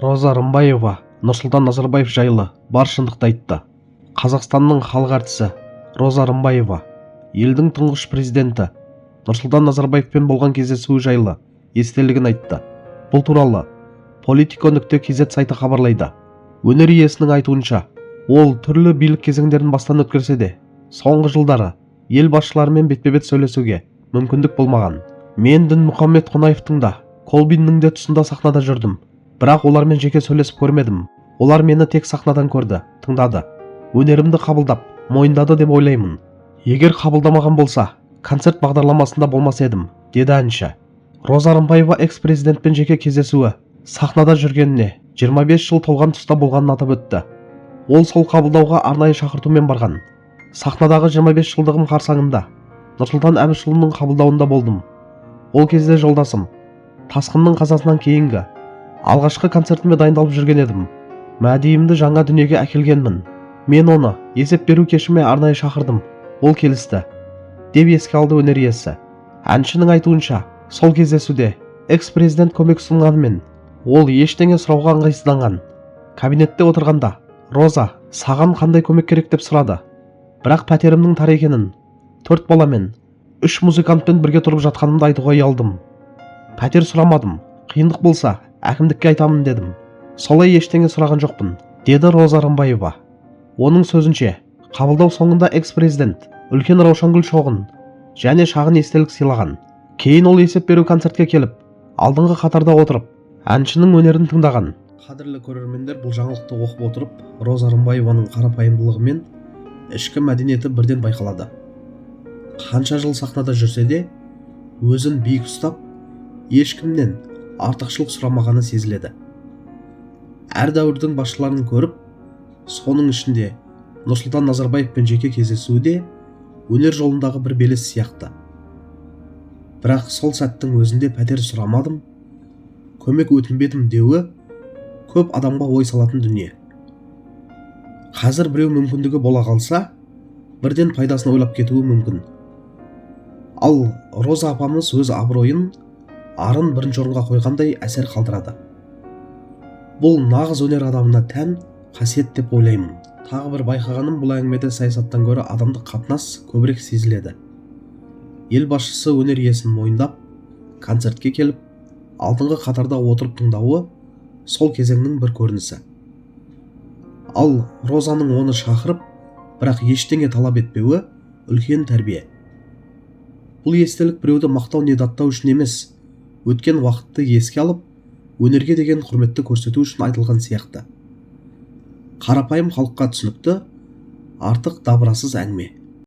Роза Рымбаева Нұрсұлтан Назарбаев жайлы бар шындықты айтты. Қазақстанның халық әртісі Роза Рымбаева елдің тұңғыш президенті Нұрсұлтан Назарбаевпен болған кездесуі жайлы естелігін айтты. Бұл туралы Politico.kz сайты хабарлайды. Өнер иесінің айтуынша, ол түрлі билік кезеңдерін бастан өткерсе де, соңғы жылдары ел басшыларымен бетпе-бет сөйлесуге мүмкіндік болмаған. Мен Дінмұхаммед Қонаевтың да, Колбиннің де тұсында сахнада жүрдім. Бірақ олармен жеке сөйлесіп көрмедім. Олар мені тек сахнадан көрді, тыңдады. Өнерімді қабылдап, мойындады деп ойлаймын. Егер қабылдамаған болса, концерт бағдарламасында болмас едім, деді әнші. Роза Рымбаева экс-президентпен жеке кездесуі сахнада жүргеніне 25 жыл толған тұста болғанын атап өтті. Ол сол қабылдауға арнайы шақыртумен барған. Сахнадағы 25 жылдығым қарсаңында Нұрсұлтан Әбішұлының қабылдауында болдым. Ол кезде жолдасым тасқынның қазасынан кейінгі алғашқы концертіме дайындалып жүрген едім. Мәдиімді жаңа дүниеге әкелгенмін. Мен оны есеп беру кешіме арнайы шақырдым. Ол келісті, деп еске алды өнер иесі. Әншінің айтуынша, сол кездесуде экс-президент көмек ұсынғанымен ол ештеңе сұрауға ыңғайсызданған. Кабинетте отырғанда Роза саған қандай көмек керек деп сұрады. Бірақ пәтерімнің тар екенін, 4 баламен 3 музыкантпен бірге тұрып жатқанымды айтуға ұялдым. Пәтер сұрамадым, қиындық болса әкімдікке айтамын дедім. Солай ештеңе сұраған жоқпын, деді Роза Рымбаева. Оның сөзінше, қабылдау соңында экс-президент үлкен раушангүл шоғын және шағын естелік сыйлаған. Кейін ол есеп беру концертке келіп, алдыңғы қатарда отырып, әншінің өнерін тыңдаған. Қадірлі көрермендер, бұл жаңалықты оқып отырып, Роза Рымбаеваның қарапайымдылығы мен ішкі мәдениеті бірден байқалады. Қанша жыл сахнада жүрсе де, өзін биік ұстап, ешкімнен артықшылық сұрамағаны сезіледі. Әр дәуірдің басшыларын көріп, соның ішінде Нұрсұлтан Назарбаевпен жеке кездесуі де өнер жолындағы бір белес сияқты. Бірақ сол сәттің өзінде пәтер сұрамадым, көмек өтінбедім деуі көп адамға ой салатын дүние. Қазір біреу мүмкіндігі бола қалса, бірден пайдасын ойлап кетуі мүмкін. Ал Роза апамыз өз абыройын, арын бірінші орынға қойғандай әсер қалдырады. Бұл нағыз өнер адамына тән қасиет деп ойлаймын. Тағы бір байқағаным, бұл әңгімеде саясаттан гөрі адамдық қатынас көбірек сезіледі. Ел басшысы өнер иесін мойындап, концертке келіп, алдыңғы қатарда отырып тыңдауы сол кезеңнің бір көрінісі. Ал Розаның оны шақырып, бірақ ештеңе талап етпеуі үлкен тәрбие. Бұл естелік біреуді мақтау не даттау үшін емес, өткен уақытты еске алып, өнерге деген құрметті көрсету үшін айтылған сияқты. Қарапайым халыққа түсінікті, артық дабырасыз әңгіме.